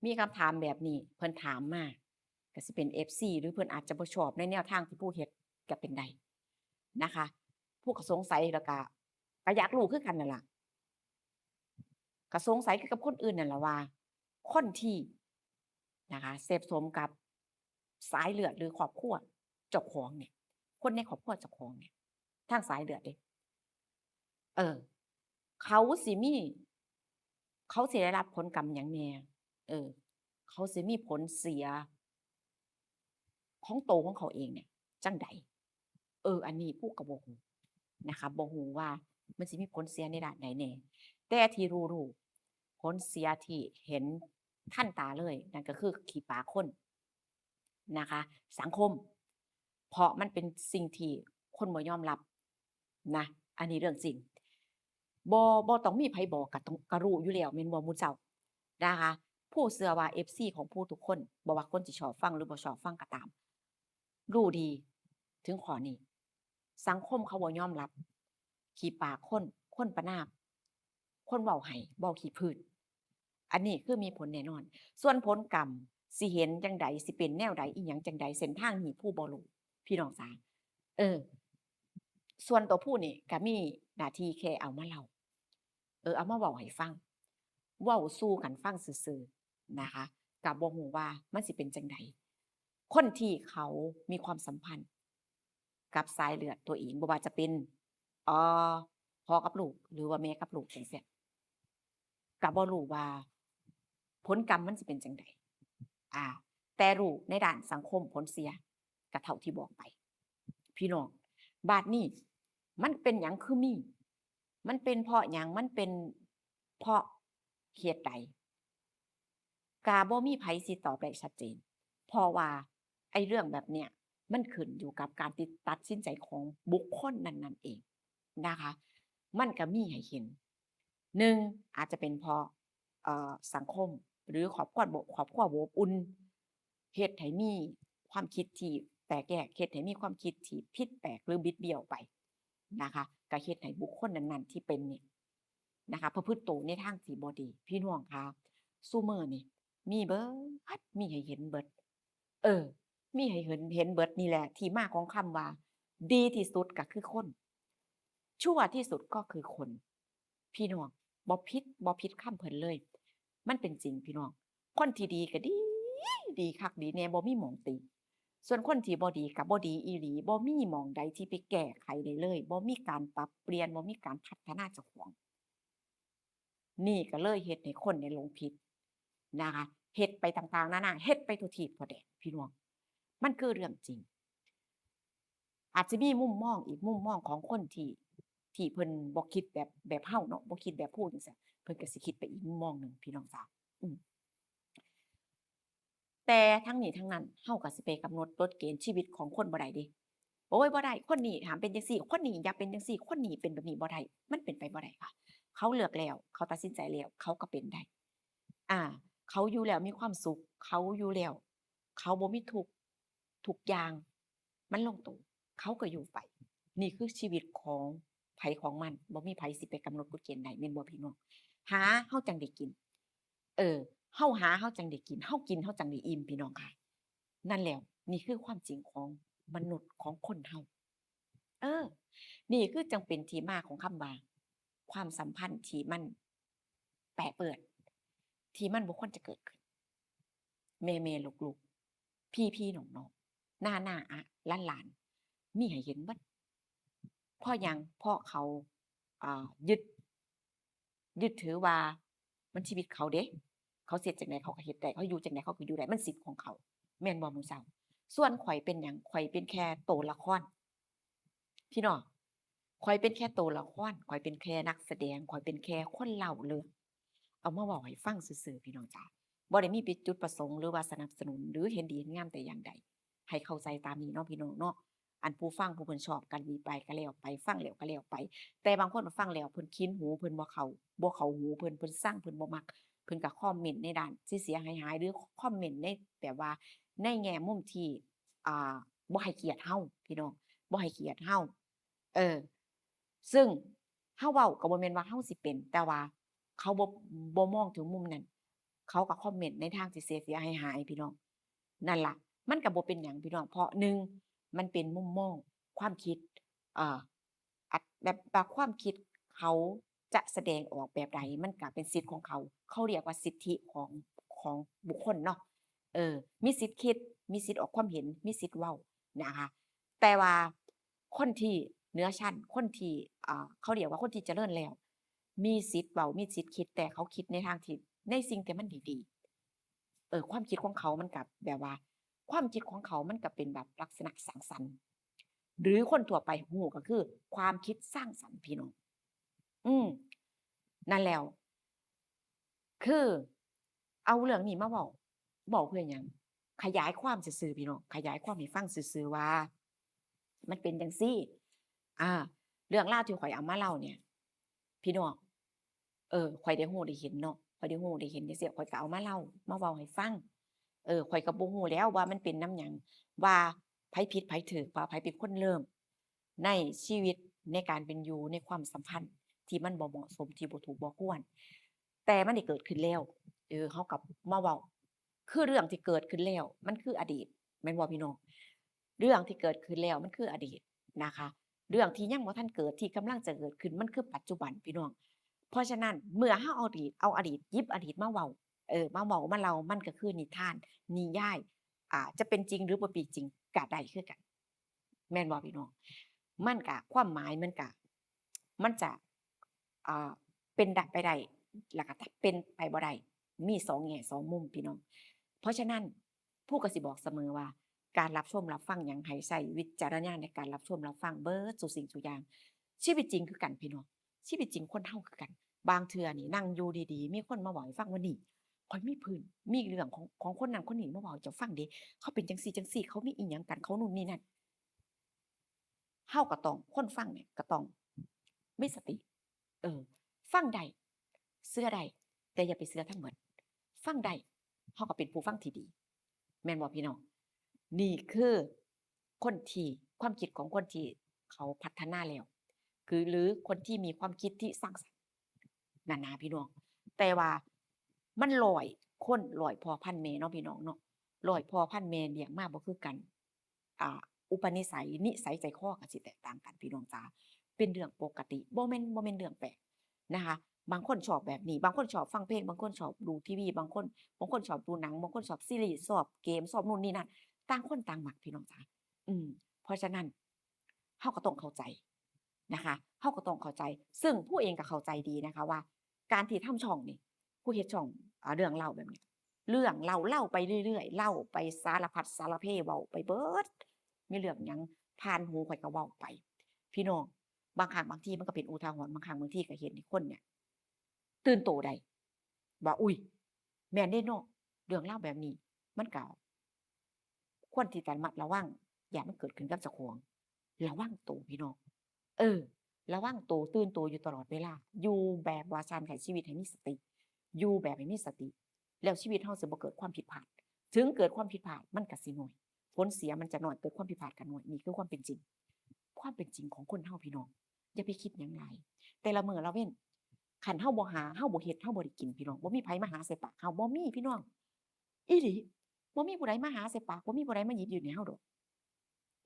มีคำถามแบบนี้เพิ่นถามมาก็สิเป็น FC หรือเพิ่นอาจจะบ่ชอบในแนวทางที่ผู้เฮ็ดก็เป็นได้นะคะผู้ก็สงสัยแล้วก็อยากรู้คือกันนั่นล่ะก็สงสัยคือกับคนอื่นนั่นล่ะว่าคนที่นะคะเสพสมกับสายเลือดหรือครอบครัวเจ้าของเนี่ยคนในครอบครัวเจ้าของเนี่ยทางสายเลือดเดะเออเขาสิมีเขาสิได้รับผลกรรมหยังแหน่เออเขาสิมีผลเสีย ของโตวของเขาเองเนี่ยจั่งใดอันนี้ผู้ก็บ่ฮู้นะคะบ่ฮู้ว่ามันสิมีผลเสียในด้านใดแหน่แต่ที่รู้ๆผลเสียที่เห็นทันตาเลยนั่นก็คือขี้ปากคนนะคะสังคมเพราะมันเป็นสิ่งที่คนบ่ยอมรับนะอันนี้เรื่องจริงบ่ต้องมีไผบอกก็รู้อยู่แล้วแม่นบ่หมู่เจ้านะคะผู้เชื่อว่า FC ของผู้ทุกคนบ่ว่าคนสิชอบฟังหรือบ่ชอบฟังก็ตาม รู้ดีถึงข้อนี้สังคมเขาบ่ยอมรับขี้ปากคนประนามคนเว้าให้เว้าขี้พื้นอันนี้คือมีผลแน่นอนส่วนผลกรรมสิเห็นจั่งใดสิเป็นแนวใดอิหยังจั่งใดเส้นทางนี้ผู้บ่รู้พี่น้องจ๋าเออส่วนตัวผู้นี่ก็มีหน้าที่แค่เอามาเล่าเอามาเว้าให้ฟังเว้าสู่กันฟังซื่อๆนะคะก็บ่ฮู้ว่ามันสิเป็นจั่งใดคนที่เขามีความสัมพันธ์ กับสายเลือดตัวเองบ่ว่าจะเป็นเอ่อพ่อกับลูกหรือว่าแม่กับลูกจังซี้ก็บ่รู้ว่าผลกรรมมันสิเป็นจั่งใดอาแต่รู้ในด้านสังคมผลเสียก็เท่าที่บอกไปพี่น้องบัดนี้มันเป็นหยังคือมีมันเป็นเพราะหยังมันเป็นเพราะเหตุใดก็บ่มีไผสิตอบได้ชัดเจนเพราะว่าไอ้เรื่องแบบเนี้ยมันขึ้นอยู่กับการตัดสินใจของบุคคลนั้นๆเองนะคะมันก็มีให้เห็น1อาจจะเป็นเพราะสังคมหรือครอบครัวบ่อบอุ่นเฮ็ดให้มีความคิดที่แตกแยกเฮ็ดให้มีความคิดที่ผิดแปลกหรือบิดเบี้ยวไปนะคะก็เฮ็ดให้บุคคลนั้นๆที่เป็นนี่นะคะประพฤติตัวในทางที่บ่ดีพี่น้องคะซุมื้อนี่มีเบิดมีให้เห็นเบิดเออมีให้เห็นเบิดนี่แหละที่มาของคำว่าดีที่สุดก็คือคนชั่วที่สุดก็คือคนพี่น้องบ่ผิดคำเพิ่นเลยมันเป็นจริงพี่น้องคนที่ดีก็ดีดีคักดีแน่บ่มีหม้องติส่วนคนที่บ่ดีก็บ่ดีอีหลีบ่มีหม้องใดที่ไปแก้ไขได้เลยบ่มีการปรับเปลี่ยนบ่มีการพัฒนาเจ้าของ นี่ก็เลยเฮ็ดให้คนเนี่ยหลงผิดนะคะเฮ็ดไปต่างๆนานาเฮ็ดไปทุกทิศทั่วแดนพี่น้องมันคือเรื่องจริงอาจจะมีมุมมองอีกมุมมองของคนที่เพิ่นบ่คิดแบบเฮาเนาะบ่คิดแบบพูดจังซี้เพิ่นก็สิคิดไปอีกมุมมองหนึ่งพี่น้องจ๋าอืมแต่ทั้งนี้ทั้งนั้นเฮาก็สิไปกำหนดกฎเกณฑ์ชีวิตของคนบ่ได้เดะโอ๊ยบ่ได้คนนี้ห้ามเป็นจังซี่คนนี้อย่าเป็นจังซี่คนนี้เป็นแบบนี้บ่ได้มันเป็นไปบ่ได้ค่ะเขาเลือกแล้วเขาตัดสินใจแล้วเขาก็เป็นได้ อาเขาอยู่แล้วมีความสุขเขาอยู่แล้วเขาบ่มีทุกข์ทุกอย่างมันลงตัวเขาก็อยู่ไปนี่คือชีวิตของไผของมันบ่มีไผสิไปกำหนดกฎเกณฑ์ได้แม่นบ่พี่น้องหาเฮาจั่งได้กินเฮาหาเฮาจั่งได้กินเฮากินเฮาจั่งได้อิ่มพี่น้องค่ะนั่นแหล้วนี่คือความจริงของมนุษย์ของคนเฮาเออนี่คือจั่งเป็นที่มาของคำว่าความสัมพันธ์ที่มันแปรเปื้อนที่มันบ่ควรจะเกิดขึ้น แม่ๆลูกๆพี่ๆน้องๆน้าๆอาหลานๆมีให้เห็นเบิดเพราะหยังเพราะเขายึดถือว่ามันชีวิตเขาเดะเขาเฮ็ดจั่งใดเขาก็เฮ็ดได้เขาอยู่จั่งใดเขาก็อยู่ได้มันสิทธิ์ของเขาแม่นบ่หมู่เจ้าส่วนข้อยเป็นหยังข้อยเป็นแค่ตัวละครพี่น้องข้อยเป็นแค่ตัวละครข้อยเป็นแค่นักแสดงข้อยเป็นแค่คนเล่าเรื่องเอามาเว้าให้ฟังซื่อๆพี่น้องจ๋า บ่ได้มีปิดจุดประสงค์หรือว่าสนับสนุนหรือเห็นดีเห็นงามแต่อย่างใดให้เข้าใจตามนี้เนาะพี่น้องเนาะอันผู้ฟังผู้เพิ่นชอบกันดีไปก็แล้วไปฟังแล้วก็แล้วไปแต่บางคนฟังแล้วเพิ่นคินหูเพิ่นบ่เข้าหูเพิ่นซังเพิ่นบ่มักเพิ่นก็คอมเมนต์ในด้านเสียๆหายๆหรือคอมเมนต์ในแบบว่าในแง่มุมที่อ่าบ่ให้เกียรติเราพี่น้องบ่ให้เกียรติเราเออซึ่งเราเว้าก็บ่แม่นว่าเราสิเป็นแต่ว่าเขาบ่มองถึงมุมนั้น เขาก็คอมเมนต์ในทางที่เสียหายๆพี่น้องนั่นล่ะมันก็บ่เป็นหยังพี่น้องเพราะหนึ่งมันเป็นมุมมองความคิดอ่าแบบความคิดเขาจะแสดงออกแบบใดมันก็เป็นสิทธิ์ของเขาเขาเรียกว่าสิทธิของบุคคลเนาะมีสิทธิ์คิดมีสิทธิ์ออกความเห็นมีสิทธิ์เว้านะคะแต่ว่าคนที่เหนือชั้นคนที่เขาเรียกว่าคนที่เจริญแล้วมีสิทธิ์เว้ามีสิทธิ์คิดแต่เขาคิดในทางที่ในสิ่งที่มันดีๆความคิดของเขามันก็แบบว่าความคิดของเขามันก็เป็นแบบลักษณะสร้างสรรค์หรือคนทั่วไปฮู้ก็คือความคิดสร้างสรรค์พี่น้องอืมนั่นแล้วคือเอาเรื่องนี้มาเว้าเพื่อหยังขยายความซื่อๆพี่น้องขยายความให้ฟังซื่อๆว่ามันเป็นจั่งซี้อาเรื่องราวที่ข้อยเอามาเล่าเนี่ยพี่น้องข้อยได้รู้ได้เห็นเนาะข้อยได้รู้ได้เห็นจั่งซี้ข้อยก็เอามาเล่ามาเว้าให้ฟังข้อยก็บ่รู้แล้วว่ามันเป็นนำหยังว่าไผผิดไผถูกว่าไผเป็นคนเริ่มในชีวิตในการเป็นอยู่ในความสัมพันธ์ที่มันบ่เหมาะสมที่บ่ถูกบ่ควรแต่มันได้เกิดขึ้นแล้วเราก็มาเว้าคือเรื่องที่เกิดขึ้นแล้วมันคืออดีตแม่นบ่พี่น้องเรื่องที่เกิดขึ้นแล้วมันคืออดีตนะคะเรื่องที่ยังบ่ทันเกิดที่กำลังจะเกิดขึ้นมันคือปัจจุบันพี่น้อง เพราะฉะนั้นเมื่อเราเอาอดีตหยิบอดีตมาเว้ามาเว้ามาเล่ามันก็คือนิทานนิยายจะเป็นจริงหรือบ่เป็นจริงก็ได้คือกันแม่นบ่พี่น้องมันก็ความหมายมันจะอ่าเป็นไปได้แล้วก็เป็นไปบ่ได้มีสองแง่สองมุมพี่น้องเพราะฉะนั้นผู้ก็สิบอกเสมอว่าการรับชมรับฟังหยังให้ใช้วิจารณญาณในการรับชมรับฟังเบิดซุสิ่งซุอย่างชีวิตจริงคือกันพี่น้อง ชีวิตจริงคนเฮาคือกันบางเทื่อนี่นั่งอยู่ดีๆมีคนมาเว้าให้ฟังว่านี่ข้อยมีพื้นมีเรื่องของคนนั้นคนนี้มาเว้าให้เจ้าฟังเดะเขาเป็นจังซี้ๆเขามีอิหยังกันเขานู่นนี่นั่นเฮาก็ต้องคนฟังเนี่ยก็ต้องมีสติเออฟังได้เชื่อได้แต่อย่าไปเชื่อทั้งหมดฟังได้เฮาก็เป็นผู้ฟังที่ดีแม่นบ่พี่น้องนี่คือคนที่ความคิดของคนที่เขาพัฒนาแล้ว คือหรือคนที่มีความคิดที่สร้างสรรค์นั่นนะพี่น้องแต่ว่ามันร้อยพ่อพันธุ์แม่เนาะพี่น้องเนาะร้อยพ่อพันธุ์แม่เลี้ยงมาบ่คือกันอ่าอุปนิสัยนิสัยใจคอก็สิแตกต่างกันพี่น้องจ๋าเป็นเรื่องปกติบ่แม่นเรื่องแปลกนะคะบางคนชอบแบบนี้บางคนชอบฟังเพลงบางคนชอบดูทีวีบางคนชอบดูหนังบางคนชอบซีรีส์ชอบเกมชอบนู่นนี่นั่นต่างคนต่างมักพี่น้องจ๋าอืมเพราะฉะนั้นเราก็ต้องเข้าใจ นะคะเราก็ต้องเข้าใจซึ่งผู้เองก็เข้าใจดีนะคะว่าการที่ทำช่องนี่ผู้เฮ็ดช่องเรื่องเล่าแบบเนี้ยเรื่องเล่าไปเรื่อยๆเล่าไปสารพัดสารเพเว้าไปเบิดมีเรื่องหยังผ่านหูข้อยก็เว้าไปพี่น้องบางครั้งบางทีมันก็เป็นอุทาหรณ์บางครั้งบางทีก็เฮ็ดให้คนเนี่ยตื่นโตได้ว่าอุ๊ยแม่นเดะเนาะเรื่องราวแบบนี้มันก็ควรที่จะระมัดระวังอย่ามันเกิดขึ้นกับเจ้าของระวังตัวพี่น้อง เออระวังตัวตื่นตัวอยู่ตลอดเวลาอยู่แบบว่าการใช้ชีวิตให้มีสติอยู่แบบให้มีสติแล้วชีวิตเราสิบ่เกิดความผิดพลาดถึงเกิดความผิดพลาดมันก็สิน้อยผลเสียมันจะน้อยเกิดความผิดพลาดก็น้อยนี่คือความเป็นจริงความเป็นจริงของคนเราพี่น้องอย่าไปคิดหยังหลายแต่ละมื้อละเว้นคันเราบ่หาเราบ่เฮ็ดเราบ่ได้กินพี่น้องบ่มีไผมาหาใส่ปากเราบ่มีพี่น้องอีหลีบ่มีผู้ใดมาหาใส่ปากบ่มีผู้ใดมาหยิบยื่นให้เราดอก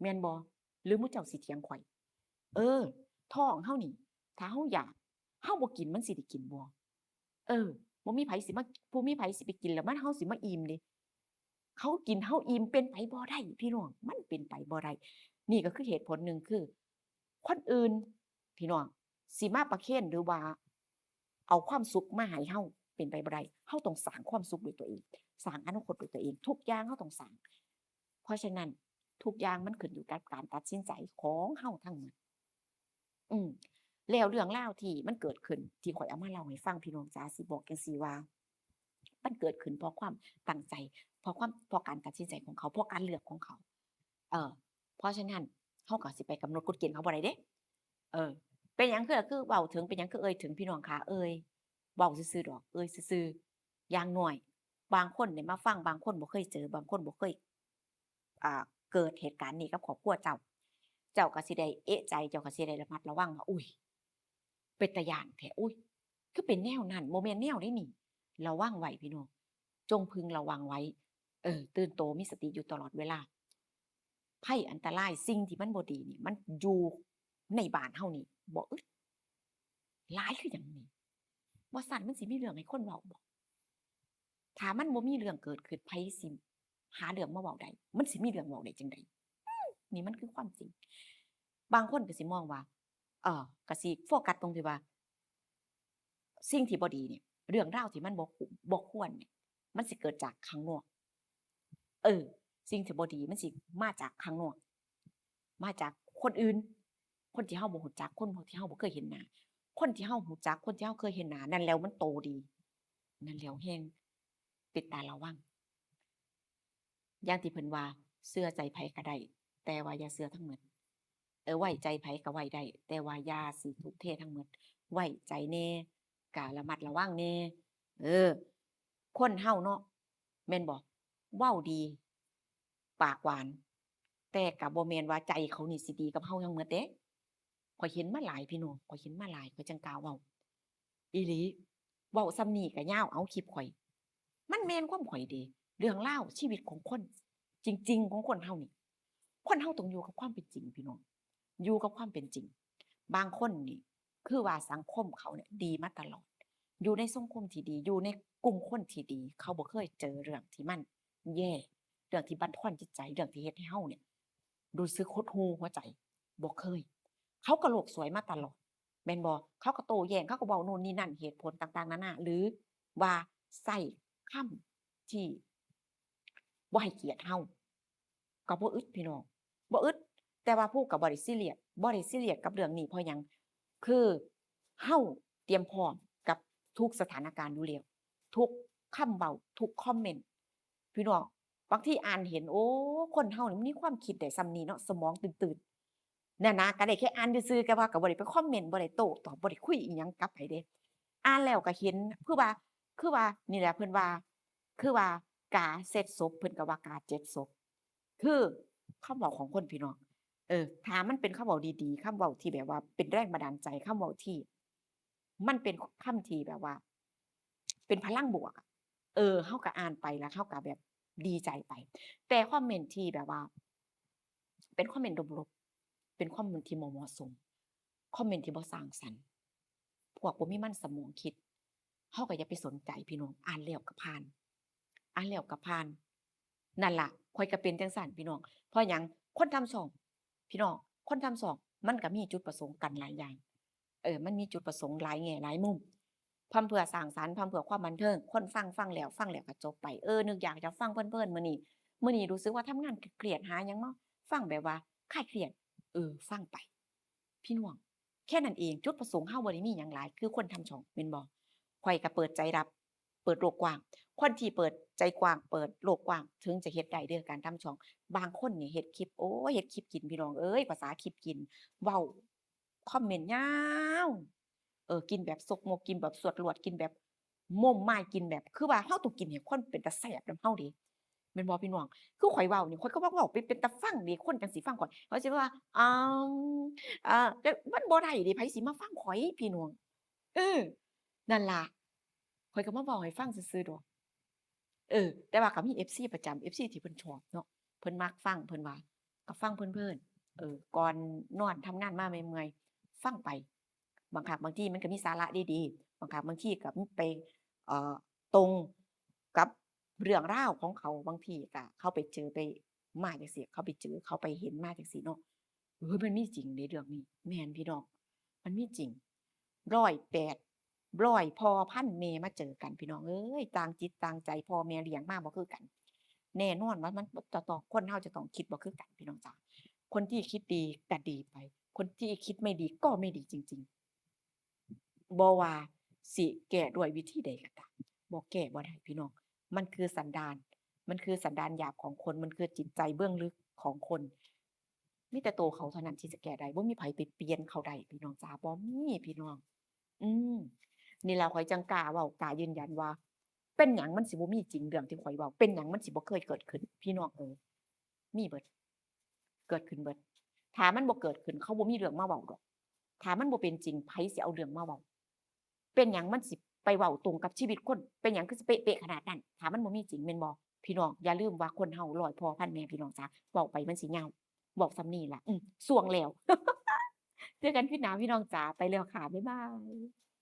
แม่นบ่หรือหมู่เจ้าสิเถียงข้อย เออท้องเฮานี่ถ้าเฮาอยากเฮาบ่กินมันสิได้กินบ่เออบ่มีไผสิมาบ่มีไผสิไปกินแล้วมันเฮาสิมาอิ่มเดะเขากินเฮาอิ่มเป็นไปบ่ได้พี่น้องมันเป็นไปบ่ได้นี่ก็คือเหตุผลหนึ่งคือคนอื่นพี่น้องสิมาประเคนหรือว่าเอาความสุขมาให้เฮาเป็นไปบ่ได้เฮาต้องสร้างความสุขด้วยตัวเองสร้างอนาคตด้วยตัวเองทุกอย่างเฮาต้องสร้างเพราะฉะนั้นทุกอย่างมันขึ้นอยู่กับการตัดสินใจของเฮาทั้งหมด อืมแล้วเรื่องราวที่มันเกิดขึ้นที่ข้อยเอามาเล่าให้ฟังพี่น้องจ๋าสิบอกจังซี้ว่ามันเกิดขึ้นเพราะความตั้งใจเพราะการตัดสินใจของเขาเพราะการเลือกของเขาเออเพราะฉะนั้นเราก็สิไปกำหนดกฎเกณฑ์เขาบ่ได้เดะเออเป็นหยังคือเว้าถึงเป็นหยังคือเอ่ยถึงพี่น้องขาเว้าซื่อๆดอกเอ่ยซื่อๆอย่างน้อยบางคนได้มาฟังบางคนบ่เคยเจอบางคนบ่เคยอ่าเกิดเหตุการณ์นี้กับครอบครัวเจ้าก็สิได้เอะใจเจ้าก็สิได้ระมัดระวังว่าอุ๊ย เป็นตาย้านแท้อุ๊ยคือเป็นแนวนั้นบ่แม่นแนวนี้นี่ระวังไว้พี่น้อง จงพึงระวังไว้ตื่นโตมีสติอยู่ตลอดเวลาภัยอันตรายสิ่งที่มันบ่ดีนี่มันอยู่ในบ้านเฮานี่บ่อึดหลายคือหยังนี่บ่ซั้นมันสิมีเรื่องให้คนเว้าบ่ถ้ามันบ่มีเรื่องเกิดขึ้นไผสิหาเรื่องมาเว้าได้มันสิมีเรื่องเว้าได้จั่งใดนี่มันคือความจริงบางคนก็สิมองว่าก็สิโฟกัสตรงที่ว่าสิ่งที่บ่ดีเนี่ยเรื่องราวที่มันบ่ควรเนี่ยมันสิเกิดจากข้างนอกเออสิ่งที่บ่ดีมันสิมาจากข้างนอกมาจากคนอื่นคนที่เฮาบ่รู้จักคนที่เฮาบ่เคยเห็นหน้าคนที่เฮารู้จักคนที่เฮาเคยเห็นหน้านั่นแหล้วมันโตดีนั่นแหล้วแฮ่งเป็นตาระวังอย่างที่เพิ่นว่าเชื่อใจไผก็ได้แต่ว่าอย่าเชื่อทั้งหมดไว้ใจไผก็ไว้ได้แต่ว่าอย่าสิทุ่มเททั้งหมดไว้ใจแหน่ก็ระมัดระวังแหน่เออคนเฮาเนาะแม่นบ่เว้าดีปากหวานแต่ก็บ่แม่นว่าใจเขานี่สิดีกับเฮาทั้งหมดเดะข้อยเห็นมาหลายพี่น้องข้อยเห็นมาหลายข้อยจั่งกล้าเว้าอีหลีเว้าส่ำนี้ก็ยาวเอาคลิปข้อยมันแม่นความข้อยเดะเรื่องราวชีวิตของคนจริงๆของคนเฮานี่คนเฮาต้องอยู่กับความเป็นจริงพี่น้องอยู่กับความเป็นจริงบางคนนี่คือว่าสังคมเขาเนี่ยดีมาตลอดอยู่ในสังคมที่ดีอยู่ในกลุ่มคนที่ดีเขาบ่เคยเจอเรื่องที่มันแย่เรื่องที่บั่นทอนจิตใจเรื่องที่เฮ็ดให้เฮาเนี่ยรู้สึกหดหู่หัวใจบ่เคยเขาก็โลกสวยมาตลอดแม่นบ่เขาก็โต้แย้งเขาก็เว้าโน่นนี่นั่นเหตุผลต่างๆนานาหรือว่าใช้คำที่บ่ให้เกียรติเฮาก็บ่อึดพี่น้องบ่อึดแต่ว่าผู้ก็บ่ได้ซีเรียสกับเรื่องนี้เพราะหยังคือเฮาเตรียมพร้อมกับทุกสถานการณ์อยู่แล้วทุกคำเว้าทุกคอมเมนต์พี่น้องบางทีอ่านเห็นโอ้คนเฮานี่มันมีความคิดได้ส่ำนี้เนาะสมองตื่นๆนั่นนะก็ได้แค่อ่านซื่อๆแต่ว่าก็บ่ได้ไปคอมเมนต์บ่ได้โต้ตอบบ่ได้คุยอิหยังกับไผเดะอ่านแล้วก็เห็นคือว่านี่แหละเพิ่นว่าคือว่ากาเสร็จศพเพิ่นก็ว่ากาเจ็ดศพ คือคำเว้าของคนพี่น้องถ้ามันเป็นคำเว้าดีๆคำเว้าที่แบบว่าเป็นแรงบันดาลใจคำเว้าที่มันเป็นคำที่แบบว่าเป็นพลังบวกอะเฮาก็อ่านไปแล้วเฮาก็แบบดีใจไปแต่คอมเมนต์ที่แบบว่าเป็นคอมเมนต์ลบๆเป็นคอมเมนต์ที่บ่เหมาะสมคอมเมนต์ที่บ่สร้างสรรค์พวกบ่มีมันสมองคิดเฮาก็อย่าไปสนใจพี่น้องอ่านแล้วก็ผ่านอ่านแล้วก็ผ่าน นั่นล่ะข้อยก็เป็นจังซั้นพี่น้องเพราะหยังคนทำช่องพี่น้องคนทำช่องมันก็มีจุดประสงค์กันหลายอย่างมันมีจุดประสงค์หลายแง่หลายมุมพร้อมเพื่อสร้างสรรค์พร้อมเพื่อความบันเทิงคนฟังแล้วก็จบไปนึกอยากจะฟังเพลินๆมื้อนี้รู้สึกว่าทำงานเครียดๆหาหยังมาฟังแบบว่าคลายเครียดฟังไปพี่น้องแค่นั้นเองจุดประสงค์เฮาบ่ได้มีหยังหลายคือคนทำช่องแม่นบ่ข้อยก็เปิดใจรับเปิดโลกกว้าง คนที่เปิดใจกว้างเปิดโลกกว้างถึงจะเฮ็ดได้เด้อการทำช่องบางคนนี่เฮ็ดคลิปโอ้ยเฮ็ดคลิปกินพี่น้องเอ้ยภาษาคลิปกินเว้าคอมเมนต์ยาวกินแบบซกมกกินแบบสวดลวดกินแบบม่มม่ายกินแบบคือว่าเฮาต้องกินให้คนเป็นตาแซ่บนำเฮาเดะแม่นบ่พี่น้องคือข้อยเว้านี่ข้อยก็เว้าเป็นตาฟังเดะคนจั่งสิฟังข้อยเขาสิว่าอ้าวแต่มันบ่ได้เดะไผสิมาฟังข้อยพี่น้องเออนั่นล่ะข้อยก็มาเว้าให้ฟังซื่อๆดอก แต่ว่าก็มี FC ประจำ FC ที่เพิ่นชอบเนาะเพิ่นมักฟังเพิ่นว่าก็ฟังเพลินๆก่อนนอนทำงานมาเมื่อยๆฟังไปบางครั้งบางทีมันก็มีสาระดีๆบางครั้งบางทีก็มันไปตรงกับเรื่องราวของเขาบางทีก็เขาไปเจอไปมาจังซี้เขาไปเจอเขาไปเห็นมาจังซี้เนาะมันมีจริงเดะเรื่องนี้แม่นพี่น้องมันมีจริง108 ร้อยพ่อพันธุ์แม่มาเจอกันพี่น้องเอ้ยต่างจิตต่างใจพ่อแม่เลี้ยงมาบ่คือกันแน่นอนว่ามันจะต้องคนเราจะต้องคิดบ่คือกันพี่น้องจ๋าคนที่คิดดีก็ดีไปคนที่คิดไม่ดีก็ไม่ดีจริงๆบ่ว่าสิแก้ด้วยวิธีใดก็ตามบ่แก้บ่ได้พี่น้องมันคือสันดานมันคือสันดานหยาบของคนมันคือจิตใจเบื้องลึกของคนมีแต่ตัวเขาเท่านั้นที่จะแก้ได้บ่มีไผไปเปลี่ยนเขาได้พี่น้องจ๋าบ่มีพี่น้อง อืมนี่แหละข้อยจังกล้าเว้ากล้ายืนยันว่าเป็นหยังมันสิบ่มีจริงเรื่องที่ข้อยเว้าเป็นหยังมันสิบ่เคยเกิดขึ้นพี่น้องมีเบิดเกิดขึ้นเบิดถ้ามันบ่เกิดขึ้นเขาบ่มีเรื่องมาเว้าดอกถ้ามันบ่เป็นจริงไผสิเอาเรื่องมาเว้าเป็นหยังมันสิ ไปเว้าตรงกับชีวิตคนเป็นหยังคือสิเป๊ะๆขนาดนั้นถ้ามันบ่มีจริงแม่นบ่พี่น้องอย่าลืมว่าคนเฮาร้อยพ่อพันแม่พี่น้องจ๋าเว้าไปมันสิยาวเว้าส่ำนี้ล่ะสวงแล้วเจอกันคลิปหน้าพี่น้องจ๋าไปแล้วค่ะบ๊ายบาย